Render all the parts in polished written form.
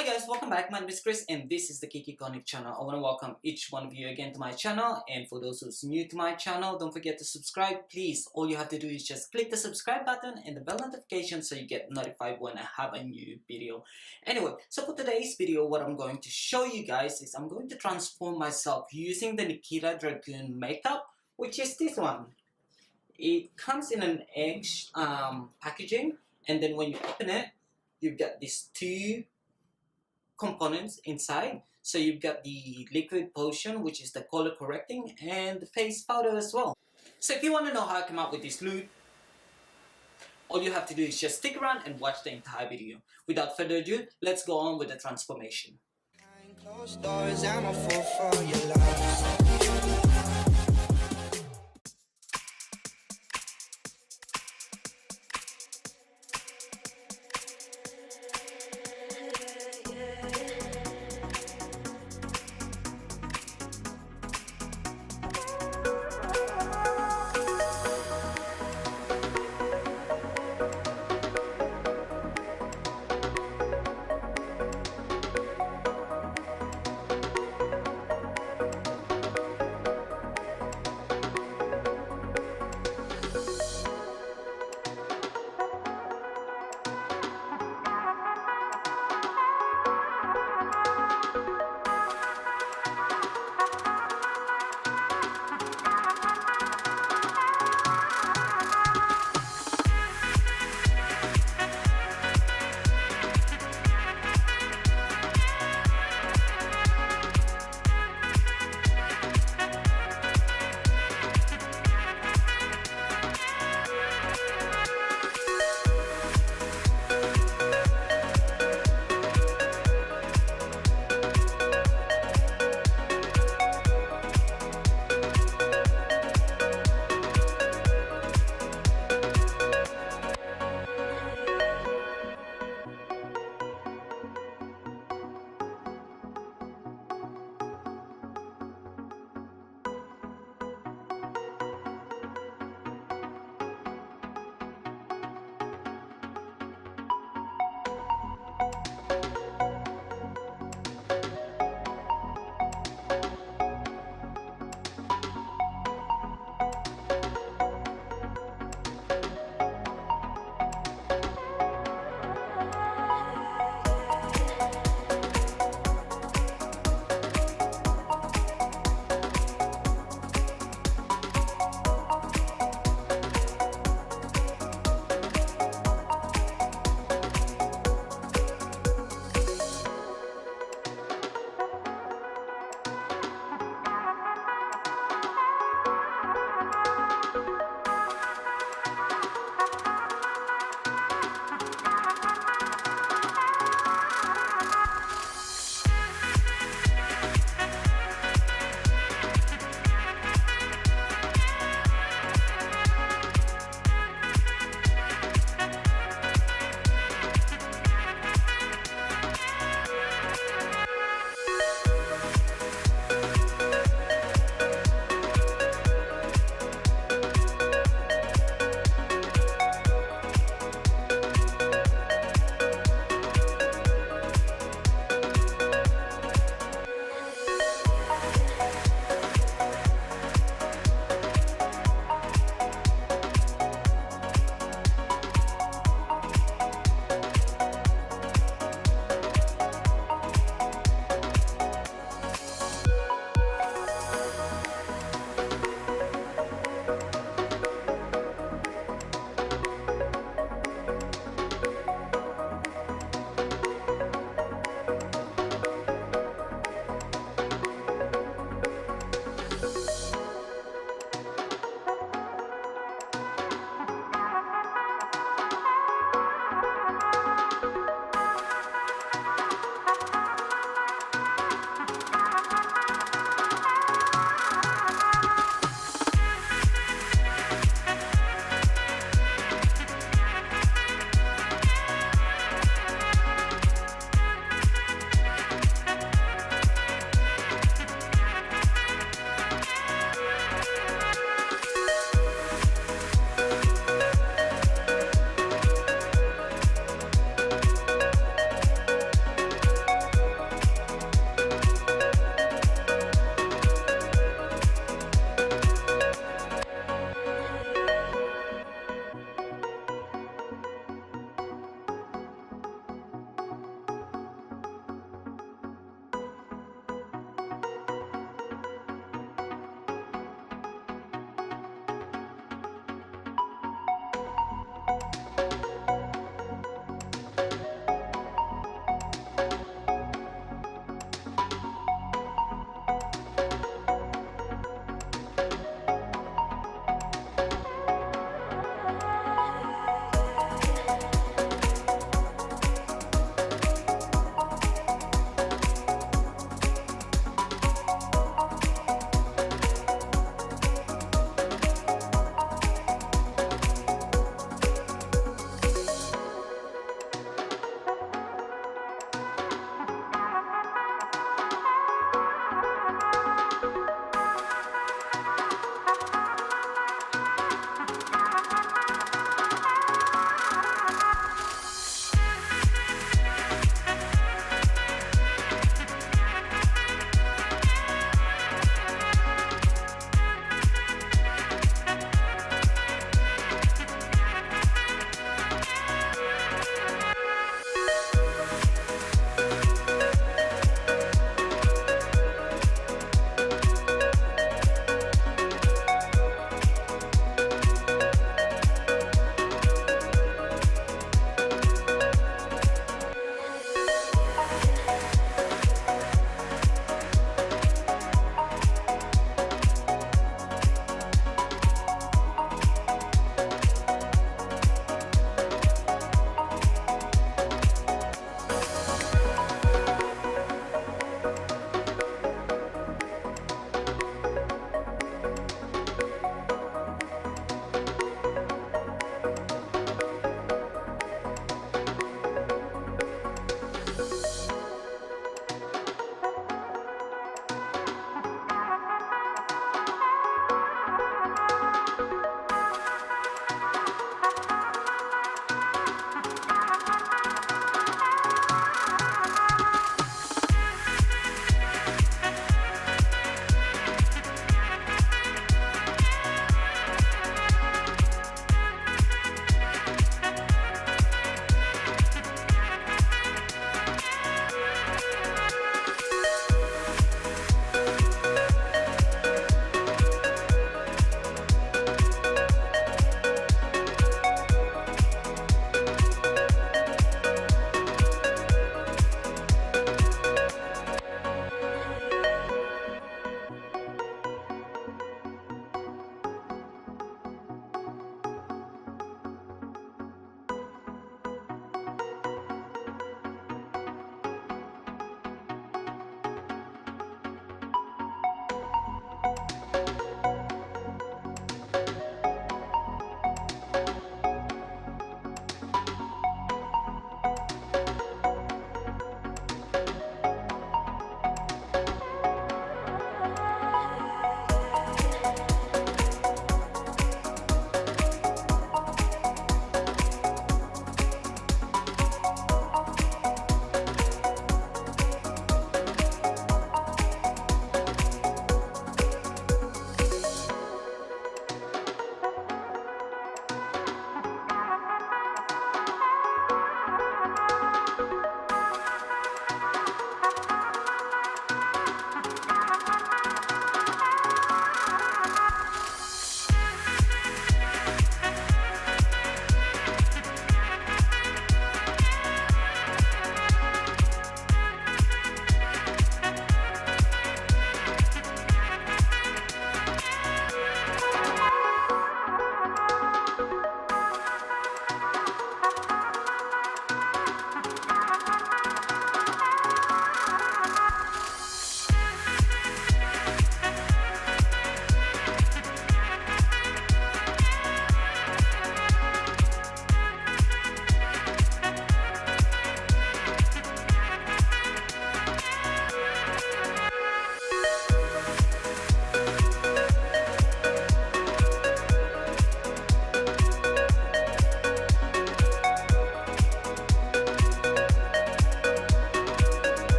Hi guys, welcome back. My name is Chris and this is the KIKICONIC channel. I want to welcome each one of you again to my channel, and for those who's new to my channel, don't forget to subscribe. Please, all you have to do is just click the subscribe button and the bell notification so you get notified when I have a new video. Anyway, so for today's video, what I'm going to show you guys is I'm going to transform myself using the Nikita Dragun Makeup, which is this one. It comes in an egg packaging, and then when you open it, you've got these two components inside. So you've got the liquid potion, which is the color correcting, and the face powder as well. So if you want to know how I come up with this look, all you have to do is just stick around and watch the entire video. Without further ado, let's go on with the transformation. Closed doors, I'm a fool for your love.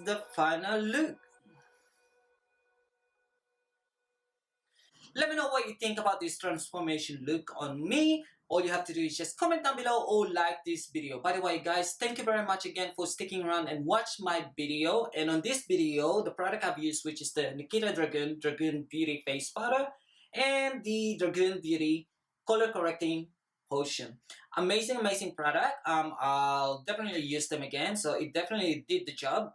the final look. Let me know what you think about this transformation look on me. All you have to do is just comment down below or like this video. By the way, guys, thank you very much again for sticking around and watch my video. And on this video, the product I've used, which is the Nikita Dragun Beauty Face Powder and the Dragun Beauty Color Correcting Potion. Amazing product. I'll definitely use them again. So it definitely did the job.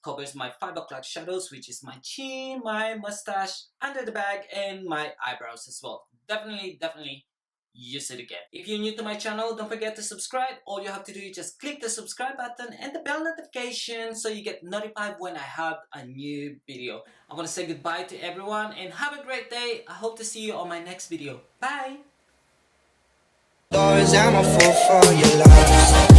Covers my 5 o'clock shadows, which is my chin, my mustache, under the bag, and my eyebrows as well. Definitely use it again. If you're new to my channel, don't forget to subscribe. All you have to do is just click the subscribe button and the bell notification so you get notified when I have a new video. I want to say goodbye to everyone and have a great day. I hope to see you on my next video. Bye! I'm a fool for your love.